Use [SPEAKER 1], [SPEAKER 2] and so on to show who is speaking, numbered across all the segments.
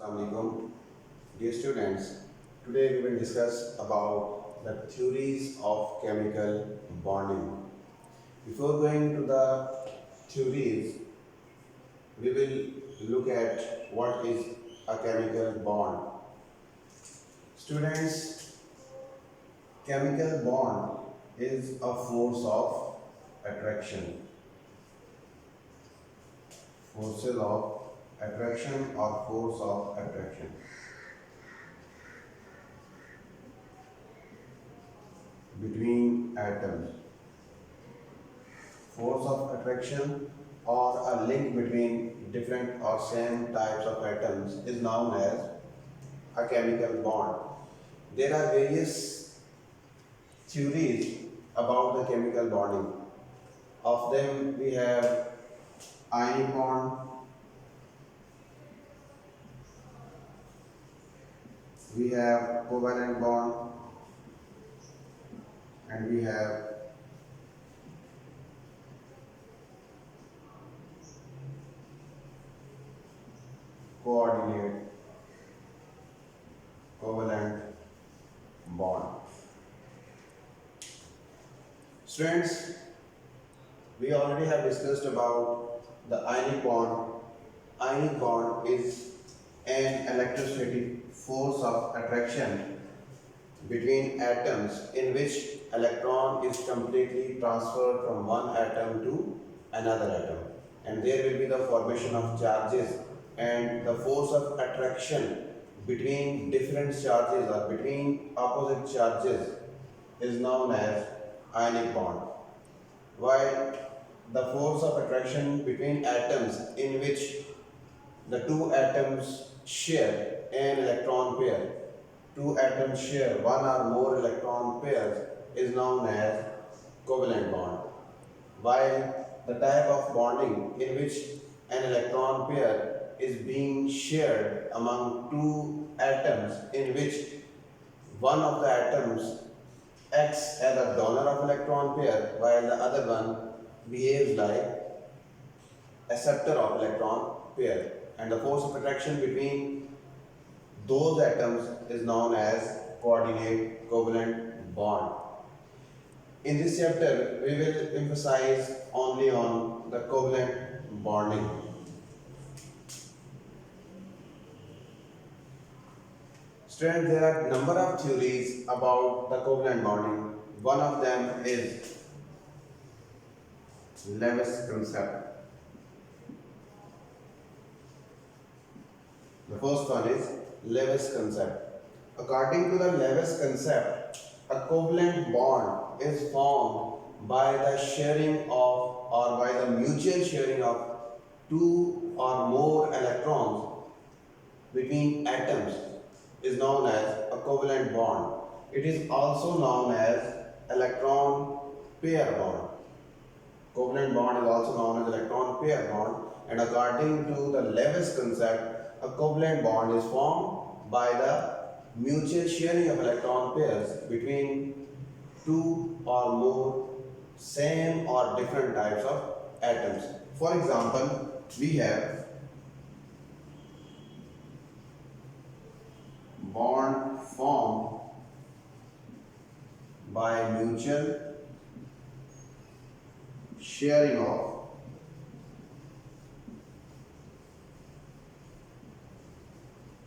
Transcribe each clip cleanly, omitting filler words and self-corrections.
[SPEAKER 1] Assalamualaikum. Dear students, today we will discuss about the theories of chemical bonding. Before going to the theories, we will look at what is a chemical bond. Students, chemical bond is a force of attraction. Forces of attraction or force of attraction. Between atoms. Force of attraction or a link between different or same types of atoms is known as a chemical bond. There are various theories about the chemical bonding. Of them we have ionic bond, we have covalent bond, and we have coordinate covalent bond. Students, we already have discussed about the ionic bond. Ionic bond is an electrostatic force of attraction between atoms in which electron is completely transferred from one atom to another atom, and there will be the formation of charges, and the force of attraction between different charges or between opposite charges is known as ionic bond, while the force of attraction between atoms in which the two atoms share an electron pair, two atoms share one or more electron pairs, is known as covalent bond, while the type of bonding in which an electron pair is being shared among two atoms in which one of the atoms acts as a donor of electron pair while the other one behaves like acceptor of electron pair, and the force of attraction between those atoms is known as coordinate covalent bond. In this chapter, we will emphasize only on the covalent bonding. Students, there are a number of theories about the covalent bonding. One of them is Lewis concept. The first one is Lewis concept. According to the Lewis concept, a covalent bond is formed by the sharing of or by the mutual sharing of two or more electrons between atoms is known as a covalent bond. It is also known as electron pair bond. Covalent bond is also known as electron pair bond, and according to the Lewis concept, a covalent bond is formed by the mutual sharing of electron pairs between two or more same or different types of atoms. For example, we have bond formed by mutual sharing of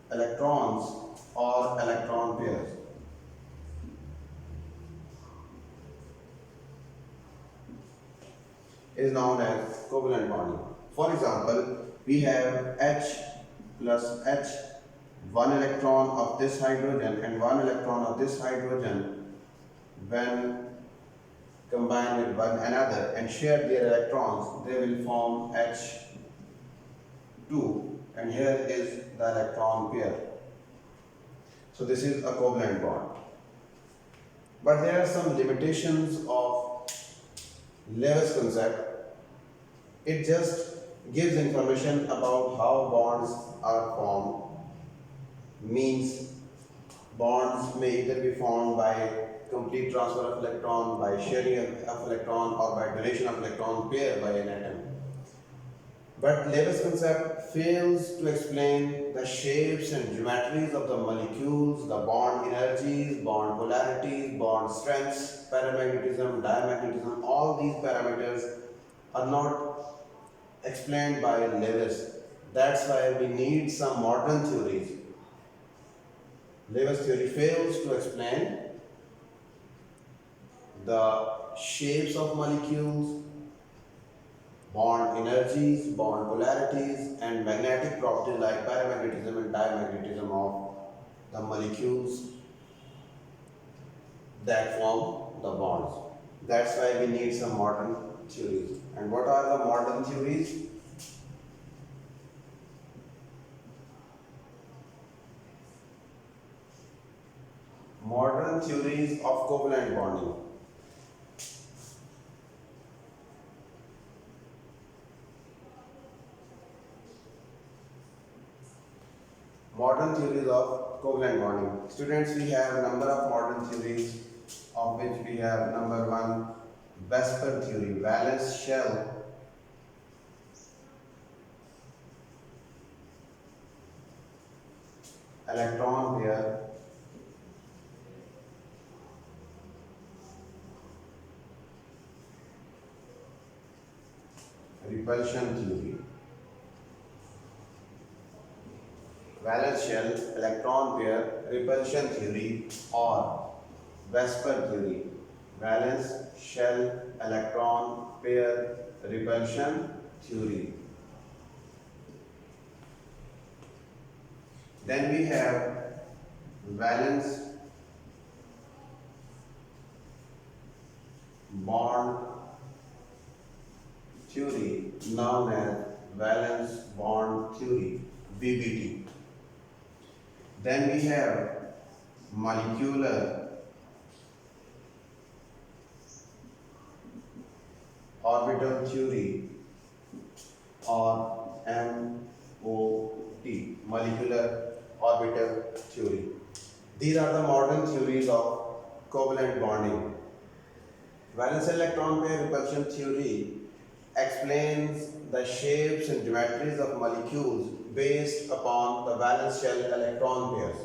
[SPEAKER 1] electrons or electron pairs. Is known as covalent bonding. For example, we have H plus H, one electron of this hydrogen and one electron of this hydrogen, when combined with one another and share their electrons, they will form H2, and here is the electron pair. So this is a covalent bond. But there are some limitations of Lewis concept. It just gives information about how bonds are formed. Means bonds may either be formed by complete transfer of electron, by sharing of electron, or by donation of electron pair by an atom. But Lewis' concept fails to explain the shapes and geometries of the molecules, the bond energies, bond polarities, bond strengths, paramagnetism, diamagnetism. All these parameters are not explained by Lewis. That's why we need some modern theories. Lewis' theory fails to explain the shapes of molecules, bond energies, bond polarities, and magnetic properties like paramagnetism and diamagnetism of the molecules that form the bonds. That's why we need some modern theories. And what are the modern theories? Modern theories of covalent bonding. Modern theories of covalent bonding. Students, we have a number of modern theories, of which we have number one, Vesper theory, valence shell electron pair, repulsion theory. Valence shell electron pair repulsion theory, or Vesper theory, valence shell electron pair repulsion theory. Then we have valence bond theory, known as valence bond theory, VBT. Then we have molecular orbital theory, or MOT, molecular orbital theory. These are the modern theories of covalent bonding. Valence electron pair repulsion theory explains the shapes and geometries of molecules based upon the valence shell electron pairs.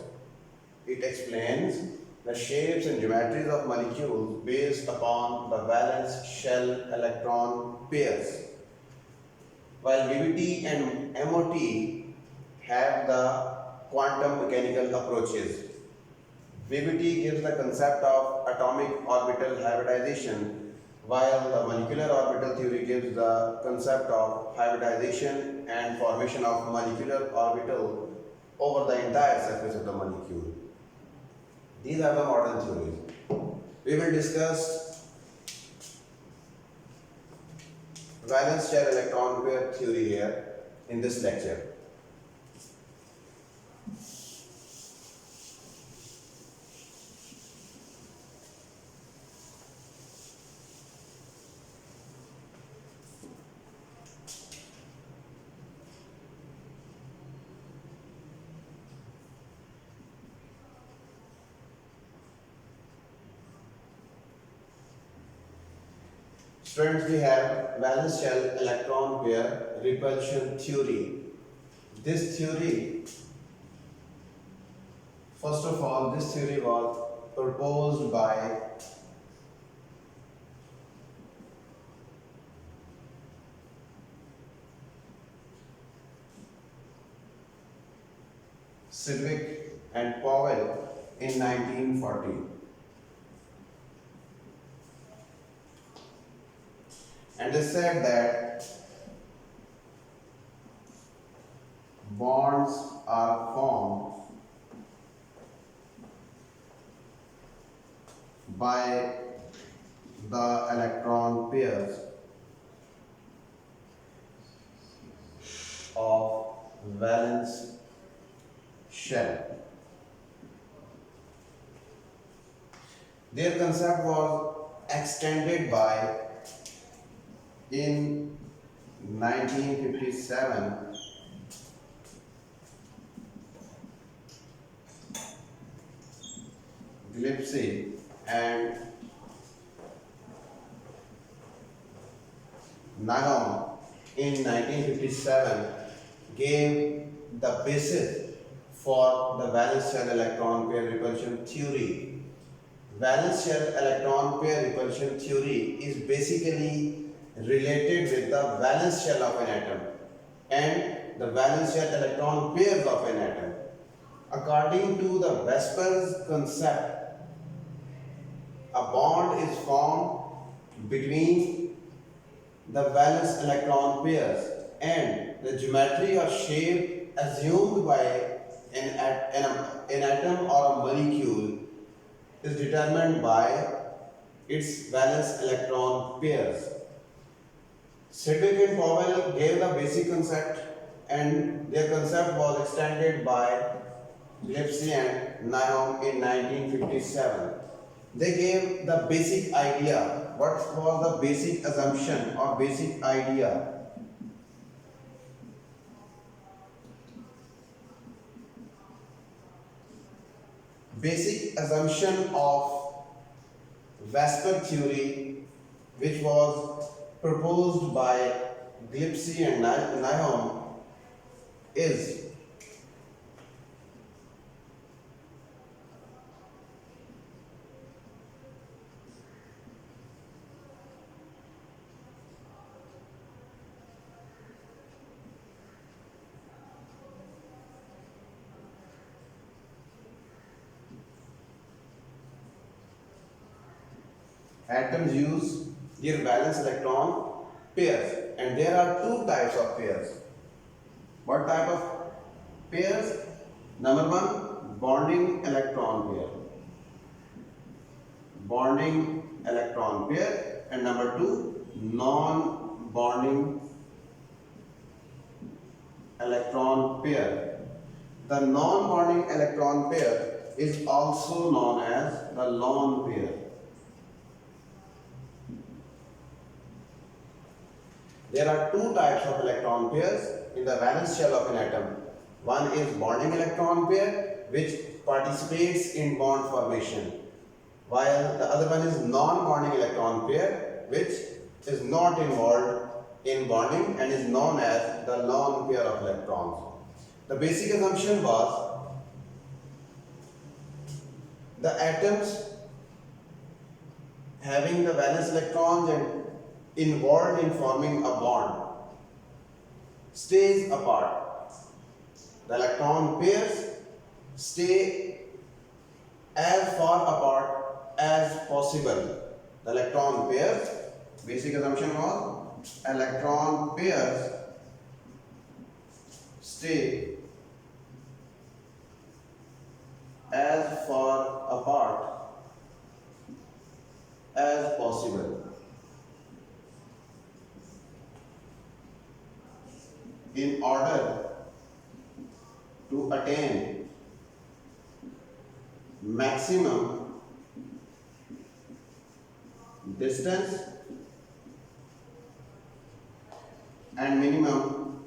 [SPEAKER 1] It explains the shapes and geometries of molecules based upon the valence shell electron pairs. While VBT and MOT have the quantum mechanical approaches. VBT gives the concept of atomic orbital hybridization, while the molecular orbital theory gives the concept of hybridization and formation of molecular orbital over the entire surface of the molecule. These are the modern theories. We will discuss valence shell electron pair theory here in this lecture. Students, we have valence shell electron pair repulsion theory. This theory, first of all, this theory was proposed by Sidgwick and Powell in 1940. And they said that bonds are formed by the electron pairs of valence shell. Their concept was extended by in 1957 Gillespie and Nagam in 1957 gave the basis for the valence shell electron pair repulsion theory. Valence shell electron pair repulsion theory is basically related with the valence shell of an atom and the valence shell electron pairs of an atom. According to the Vesper's concept, a bond is formed between the valence electron pairs and the geometry or shape assumed by an atom or a molecule is determined by its valence electron pairs. Sedgwick and Powell gave the basic concept and their concept was extended by Gillespie and Nyholm in 1957. They gave the basic idea. What was the basic assumption or basic idea? Basic assumption of Vesper theory, which was proposed by Gillespie and Nyholm, is atoms use their valence electron pairs, and there are two types of pairs. What type of pairs? Number one, bonding electron pair. Bonding electron pair, and number two, non-bonding electron pair. The non-bonding electron pair is also known as the lone pair. There are two types of electron pairs in the valence shell of an atom. One is bonding electron pair, which participates in bond formation, while the other one is non-bonding electron pair, which is not involved in bonding and is known as the lone pair of electrons. The basic assumption was the atoms having the valence electrons and involved in forming a bond stays apart. The electron pairs stay as far apart as possible. The electron pairs, basic assumption was electron pairs stay as far apart as possible. In order to attain maximum distance and minimum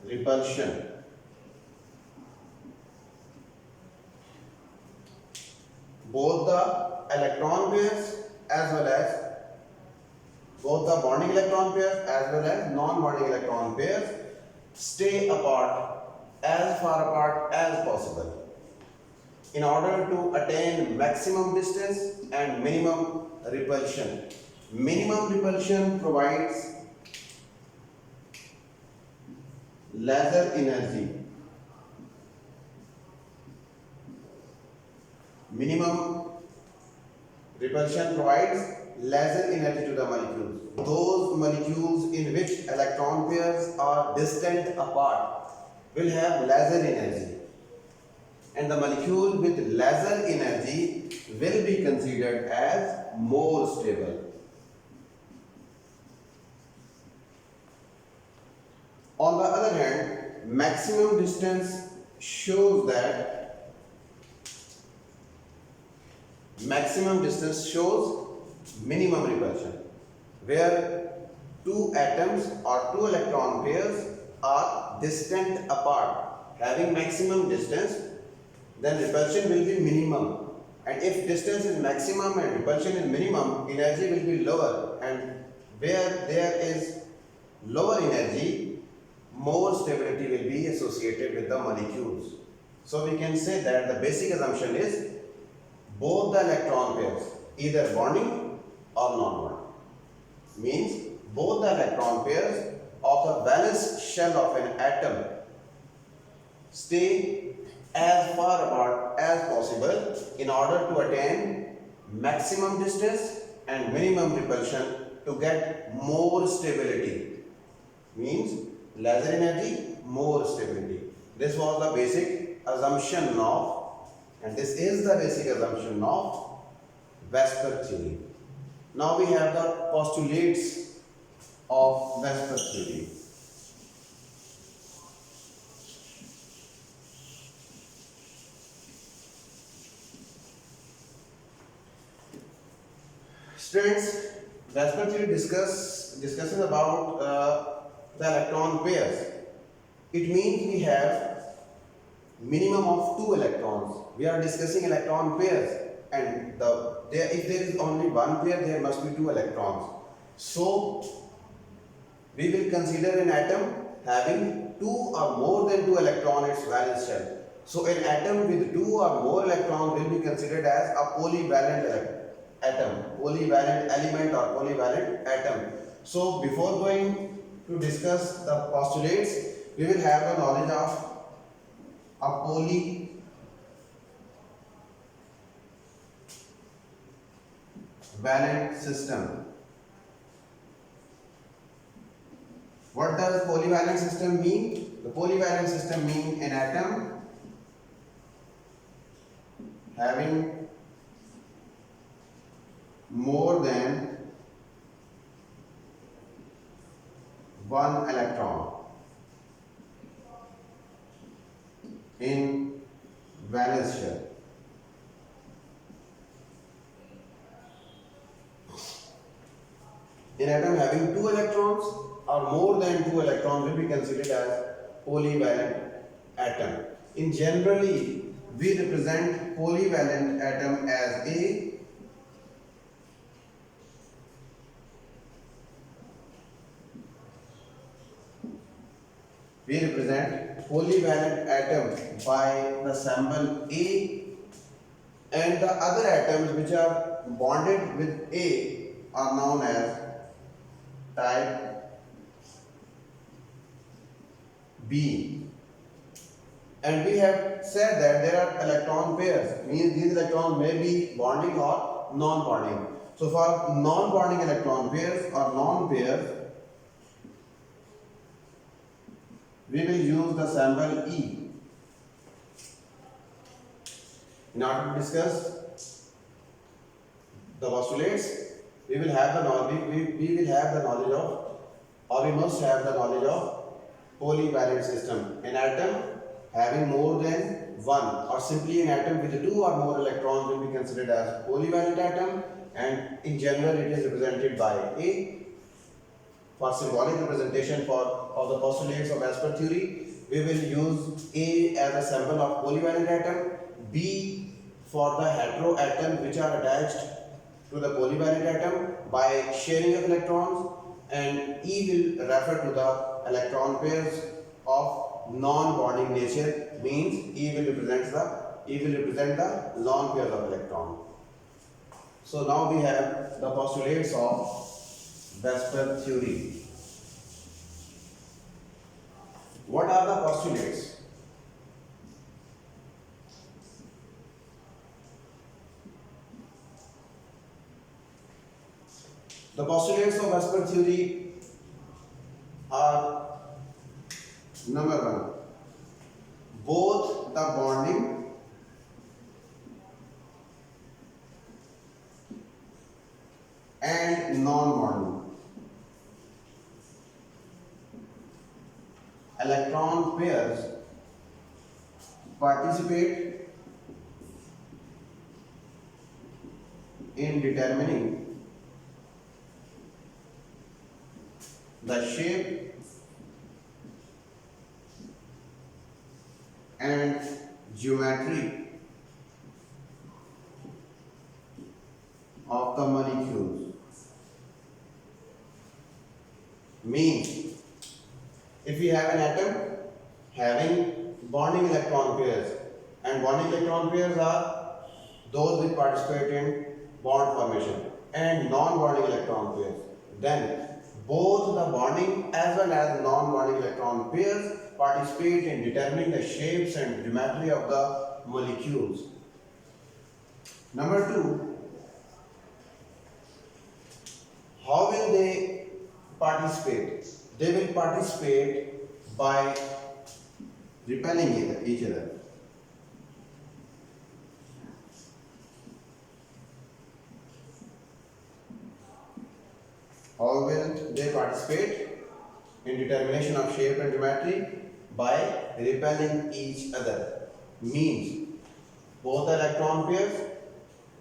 [SPEAKER 1] repulsion, both the electron pairs as well as both the bonding electron pairs as well as non-bonding electron pairs stay apart as far apart as possible in order to attain maximum distance and minimum repulsion. Minimum repulsion provides laser energy. Minimum repulsion provides laser energy to the molecules. Those molecules in which electron pairs are distant apart will have laser energy, and the molecule with laser energy will be considered as more stable. On the other hand, maximum distance shows minimum repulsion, where two atoms or two electron pairs are distant apart, having maximum distance, then repulsion will be minimum. And if distance is maximum and repulsion is minimum, energy will be lower, and where there is lower energy, more stability will be associated with the molecules. So we can say that the basic assumption is both the electron pairs, either bonding or non-bonding, means both the electron pairs of the valence shell of an atom stay as far apart as possible in order to attain maximum distance and minimum repulsion to get more stability. Means lesser energy, more stability. This was the basic assumption of, and this is the basic assumption of Vesper theory. Now we have the postulates of Vesper theory. Students, Vesper theory discusses about the electron pairs. It means we have minimum of 2 electrons. We are discussing electron pairs, and if there is only one pair, there must be 2 electrons. So we will consider an atom having 2 or more than 2 electrons its valence shell. So an atom with 2 or more electrons will be considered as a polyvalent atom, polyvalent element or polyvalent atom. So before going to discuss the postulates, we will have the knowledge of a polyvalent system. What does polyvalent system mean? The polyvalent system means an atom having more than one electron in valence shell. An atom having 2 electrons or more than 2 electrons will be considered as polyvalent atom. In generally, we represent polyvalent atom as a polyvalent atom by the symbol A, and the other atoms which are bonded with A are known as type B. And we have said that there are electron pairs, means these electrons may be bonding or non-bonding. So for non-bonding electron pairs or non-pairs, we will use the symbol E. In order to discuss the postulates, we will have the knowledge. We will have the knowledge of, or we must have the knowledge of polyvalent system. An atom having more than one, or simply an atom with 2 or more electrons will be considered as polyvalent atom, and in general it is represented by A. For symbolic representation of the postulates of Vesper theory, we will use A as a symbol of polyvalent atom, B for the heteroatoms which are attached to the polyvalent atom by sharing of electrons, and E will refer to the electron pairs of non-bonding nature, means E will represent the lone pairs of electron. So now we have the postulates of Vesper theory. What are the postulates? The postulates of Vesper theory are: number 1, both the bonding and non-bonding electron pairs participate in determining the shape and geometry Means if we have an atom having bonding electron pairs, and bonding electron pairs are those which participate in bond formation, and non-bonding electron pairs, then both the bonding as well as non-bonding electron pairs participate in determining the shapes and geometry of the molecules. Number 2, how will they participate? They will participate by repelling each other. How will they participate in determination of shape and geometry? By repelling each other. Means both the electron pairs,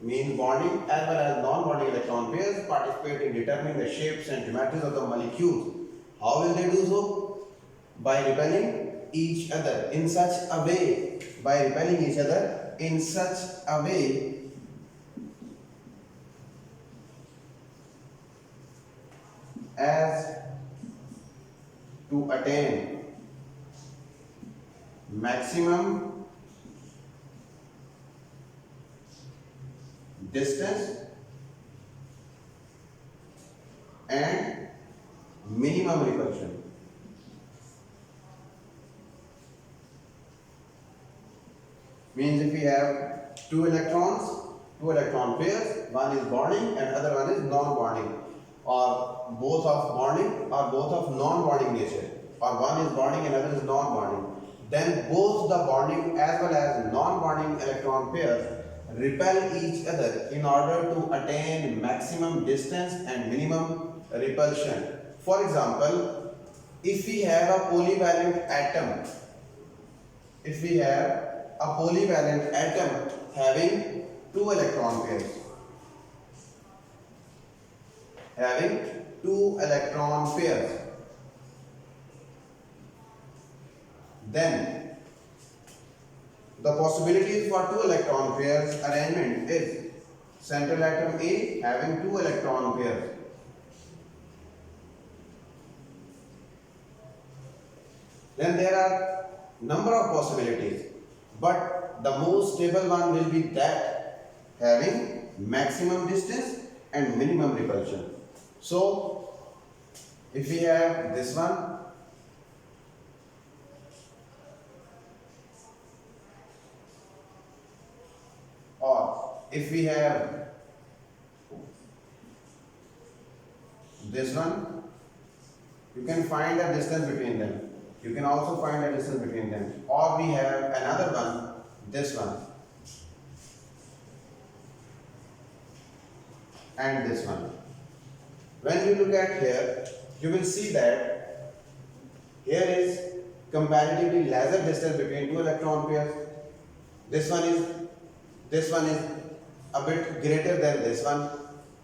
[SPEAKER 1] means bonding as well as non-bonding electron pairs, participate in determining the shapes and geometries of the molecules. How will they do so? By repelling each other in such a way, by repelling each other in such a way as to attain maximum distance and minimum repulsion. Means if we have two electron pairs, one is bonding and other one is non-bonding, or both of bonding or both of non-bonding nature, or one is bonding and other is non-bonding, then both the bonding as well as non-bonding electron pairs repel each other in order to attain maximum distance and minimum repulsion. For example, if we have a polyvalent atom, having two electron pairs, then the possibilities for two electron pairs arrangement is central atom A having two electron pairs, then there are number of possibilities, but the most stable one will be that having maximum distance and minimum repulsion. So if we have this one, or if we have this one, you can find a distance between them. You can also find a distance between them. Or we have another one, this one, and this one. When you look at here, you will see that here is comparatively lesser distance between two electron pairs. This one is a bit greater than this one,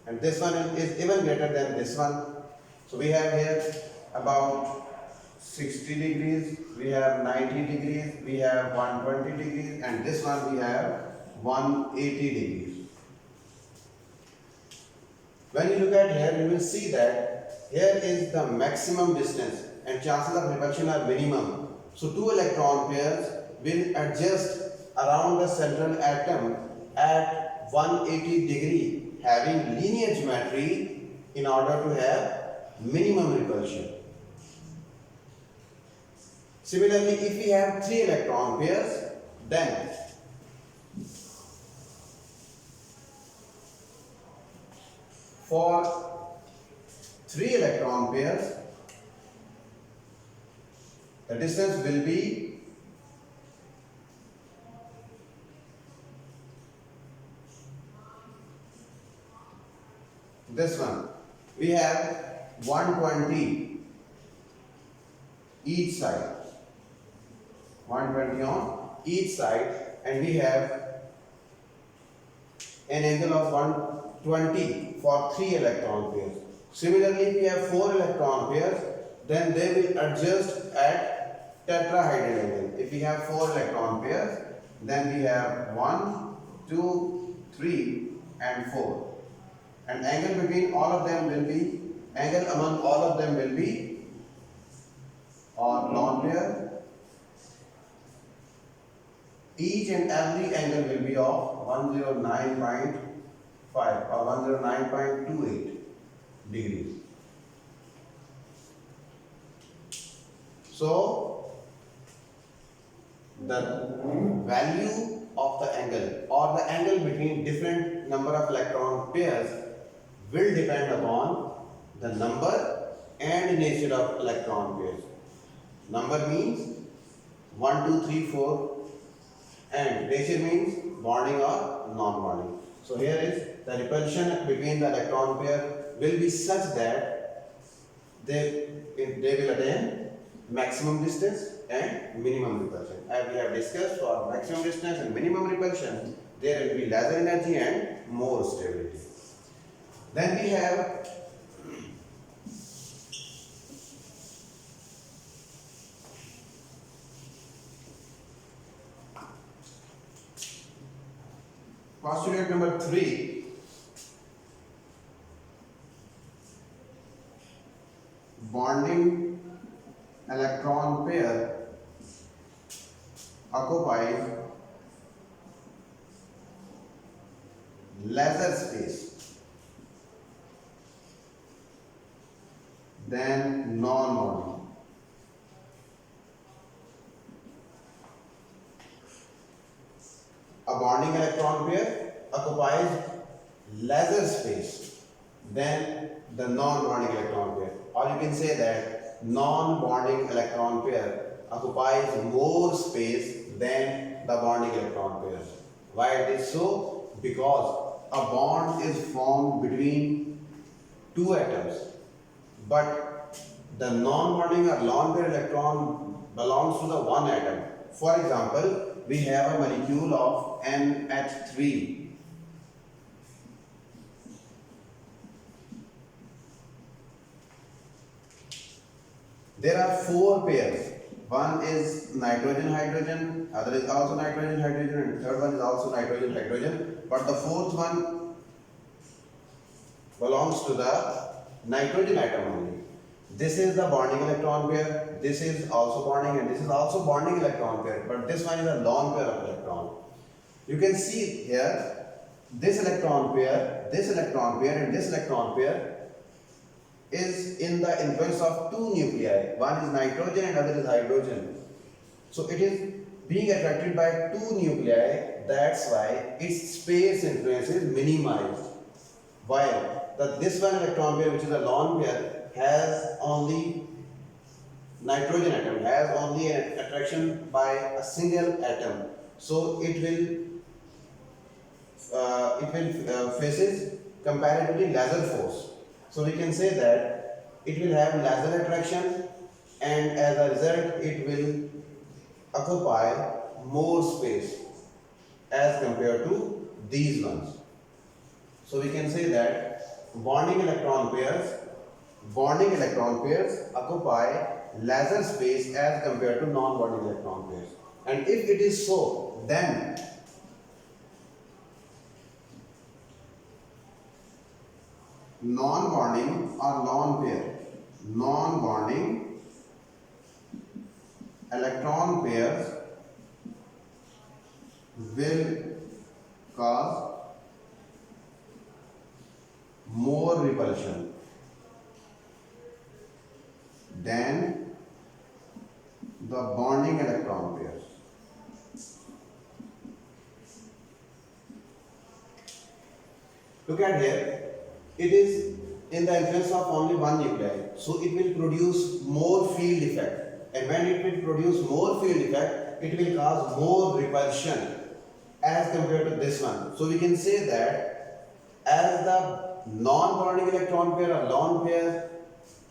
[SPEAKER 1] and this one is even greater than this one. So we have here about 60 degrees, we have 90 degrees, we have 120 degrees, and this one we have 180 degrees. When you look at here, you will see that here is the maximum distance and chances of repulsion are minimum. So two electron pairs will adjust around the central atom at 180 degree, having linear geometry in order to have minimum repulsion. Similarly, if we have three electron pairs, then for three electron pairs, the distance will be this one. We have 120 each side, 120 on each side, and we have an angle of 120 for three electron pairs. Similarly, if we have four electron pairs, then they will adjust at tetrahedral angle. If we have four electron pairs, then we have 1, 2, 3 and 4, and angle between all of them will be Angle among all of them will be or non-pair. Each and every angle will be of 109.5 or 109.28 degrees. So the value of the angle or the angle between different number of electron pairs will depend upon the number and nature of electron pairs. Number means 1, 2, 3, 4 and nature means bonding or non-bonding. So here is the repulsion between the electron pair will be such that they will attain maximum distance and minimum repulsion. As we have discussed, for maximum distance and minimum repulsion, there will be lesser energy and more stability. Then we have postulate number 3. Bonding electron pair occupies lesser space than non-bonding. A bonding electron pair occupies lesser space than the non-bonding electron pair, or you can say that non-bonding electron pair occupies more space than the bonding electron pair. Why it is so? Because a bond is formed between two atoms, but the non-bonding or lone pair electron belongs to the one atom. For example, we have a molecule of NH3. There are 4 pairs. One is nitrogen-hydrogen, other is also nitrogen-hydrogen, and third one is also nitrogen-hydrogen. But the fourth one belongs to the nitrogen atom only. This is the bonding electron pair, this is also bonding, and this is also bonding electron pair, but this one is a lone pair of electron. You can see here, this electron pair, and this electron pair is in the influence of two nuclei. One is nitrogen and other is hydrogen. So it is being attracted by two nuclei, that's why its space influence is minimized. While this one electron pair, which is a lone pair, has only nitrogen atom, has only an attraction by a single atom. So it will faces comparatively lesser force. So we can say that it will have lesser attraction, and as a result it will occupy more space as compared to these ones. So we can say that bonding electron pairs occupy lesser space as compared to non-bonding electron pairs. And if it is so, then non-bonding or non-bonding electron pairs will cause more repulsion than the bonding electron pairs. Look at here. It is in the influence of only one nuclei, so it will produce more field effect, and when it will produce more field effect, it will cause more repulsion as compared to this one. So we can say that as the non-bonding electron pair or lone pair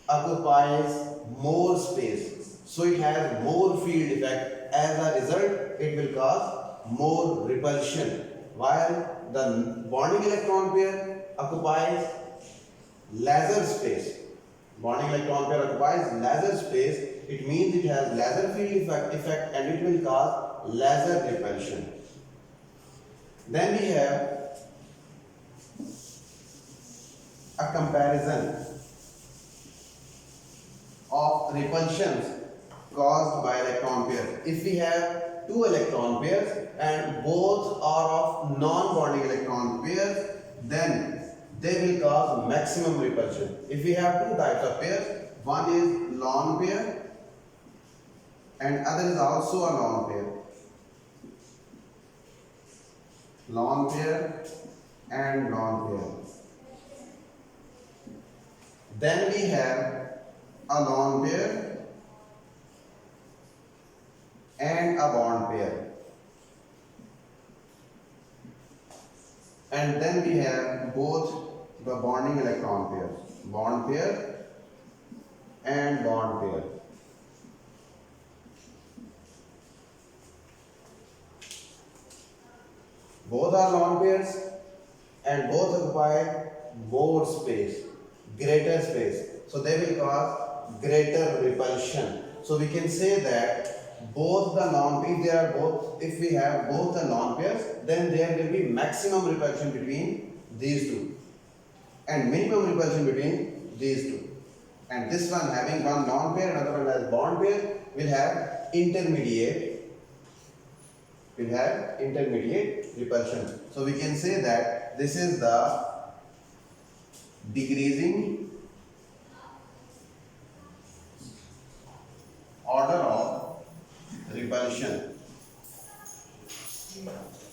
[SPEAKER 1] occupies more space, so it has more field effect, as a result it will cause more repulsion, while the bonding electron pair occupies lesser space. Bonding electron pair occupies lesser space, it means it has lesser field effect and it will cause lesser repulsion. Then we have a comparison of repulsions caused by electron pairs. If we have two electron pairs and both are of non-bonding electron pairs, then they will cause maximum repulsion. If we have two types of pairs, one is lone pair and other is also a lone pair. Lone pair and lone pair. Then we have a lone pair and a bond pair. And then we have both the bonding electron pairs, bond pair and bond pair. Both are lone pairs and both occupy more space, greater space. So they will cause greater repulsion. So we can say that both the lone pairs, if we have both the lone pairs, then there will be maximum repulsion between these two and minimum repulsion between these two. And this one having one lone pair, another one as bond pair, will have intermediate repulsion. So we can say that this is the decreasing order of repulsion.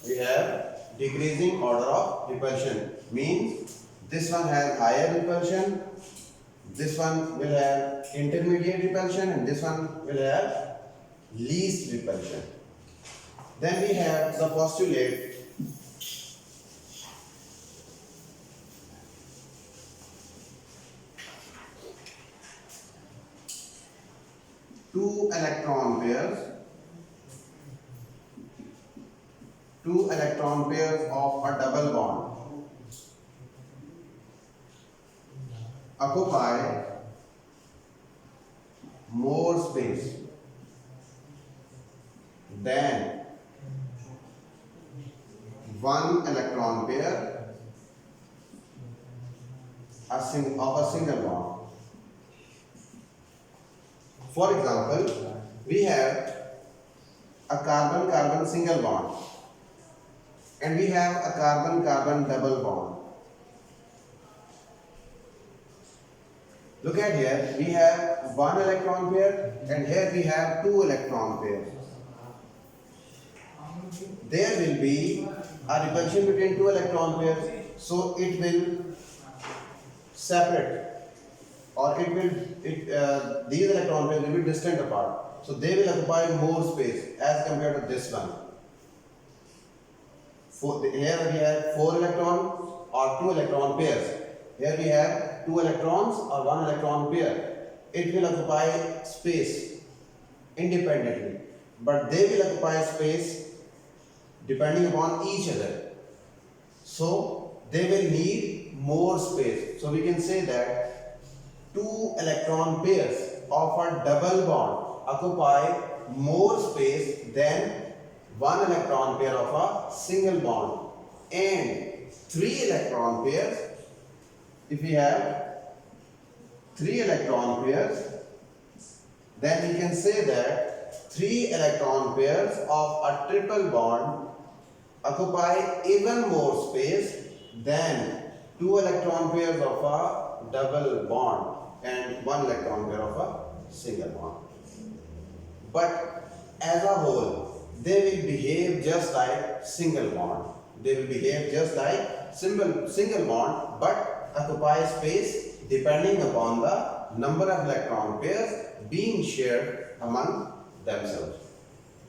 [SPEAKER 1] We have decreasing order of repulsion, means this one has higher repulsion, this one will have intermediate repulsion, and this one will have least repulsion. Then we have the postulate two electron pairs of a double bond occupy more space than one electron pair of a single bond. For example, we have a carbon-carbon single bond and we have a carbon-carbon double bond. Look at here, we have one electron pair and here we have two electron pairs. There will be a repulsion between two electron pairs, so it will separate, or these electron pairs will be distant apart. So they will occupy more space as compared to this one. Here we have 4 electrons or 2 electron pairs. Here we have 2 electrons or 1 electron pair. It will occupy space independently, but they will occupy space depending upon each other. So they will need more space. So we can say that 2 electron pairs of a double bond occupy more space than 1 electron pair of a single bond. And 3 electron pairs, if we have 3 electron pairs, then we can say that 3 electron pairs of a triple bond occupy even more space than 2 electron pairs of a double bond and 1 electron pair of a single bond. But as a whole, they will behave just like single bond. They will behave just like single bond, but occupy space depending upon the number of electron pairs being shared among themselves.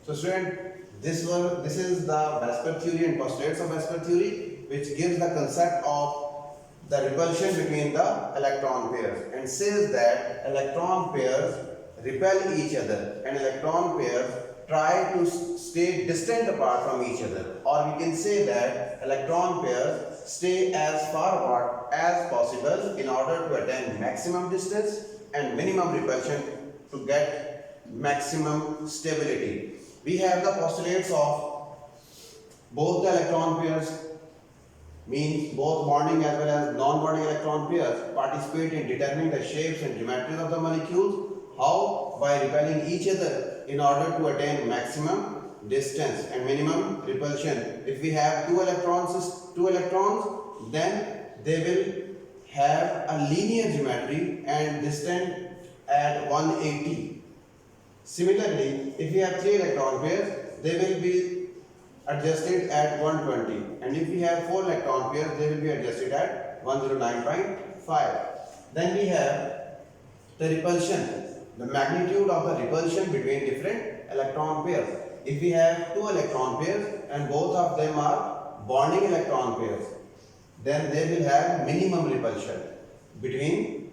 [SPEAKER 1] So student, this is the Vesper theory and postulates of Vesper theory, which gives the concept of the repulsion between the electron pairs and says that electron pairs repel each other and electron pairs try to stay distant apart from each other, or we can say that electron pairs stay as far apart as possible in order to attain maximum distance and minimum repulsion to get maximum stability. We have the postulates of both the electron pairs, means both bonding as well as non-bonding electron pairs participate in determining the shapes and geometries of the molecules, How? By repelling each other in order to attain maximum distance and minimum repulsion. If we have two electrons, then they will have a linear geometry and distance at 180. Similarly, if we have three electron pairs, they will be adjusted at 120, and if we have four electron pairs, they will be adjusted at 109.5. Then we have the repulsion, the magnitude of the repulsion between different electron pairs. If we have two electron pairs and both of them are bonding electron pairs, then they will have minimum repulsion between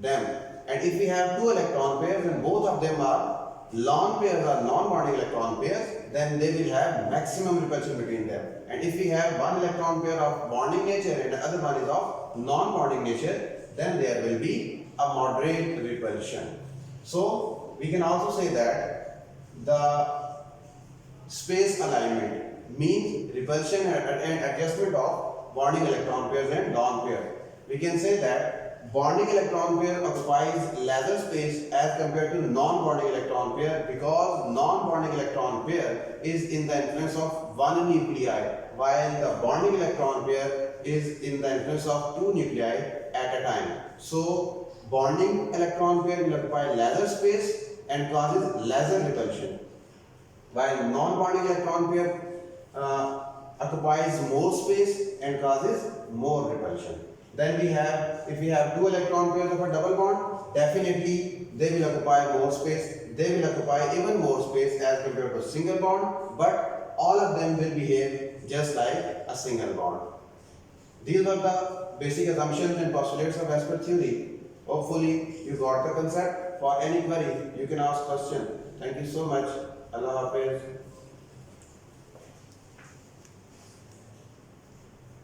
[SPEAKER 1] them. And if we have two electron pairs and both of them are lone pairs or non-bonding electron pairs, then they will have maximum repulsion between them. And if we have one electron pair of bonding nature and the other one is of non-bonding nature, then there will be a moderate repulsion. So we can also say that the space alignment means repulsion and adjustment of bonding electron pairs and lone pair. We can say that bonding electron pair occupies lesser space as compared to non-bonding electron pair, because non-bonding electron pair is in the influence of one nuclei, while the bonding electron pair is in the influence of two nuclei at a time. So bonding electron pair will occupy lesser space and causes lesser repulsion, while non-bonding electron pair occupies more space and causes more repulsion. Then we have, if we have two electron pairs of a double bond, definitely they will occupy more space. They will occupy even more space as compared to a single bond, but all of them will behave just like a single bond. These were the basic assumptions and postulates of as per theory. Hopefully you got the concept. For any query, you can ask question. Thank you so much. Allah Hafiz.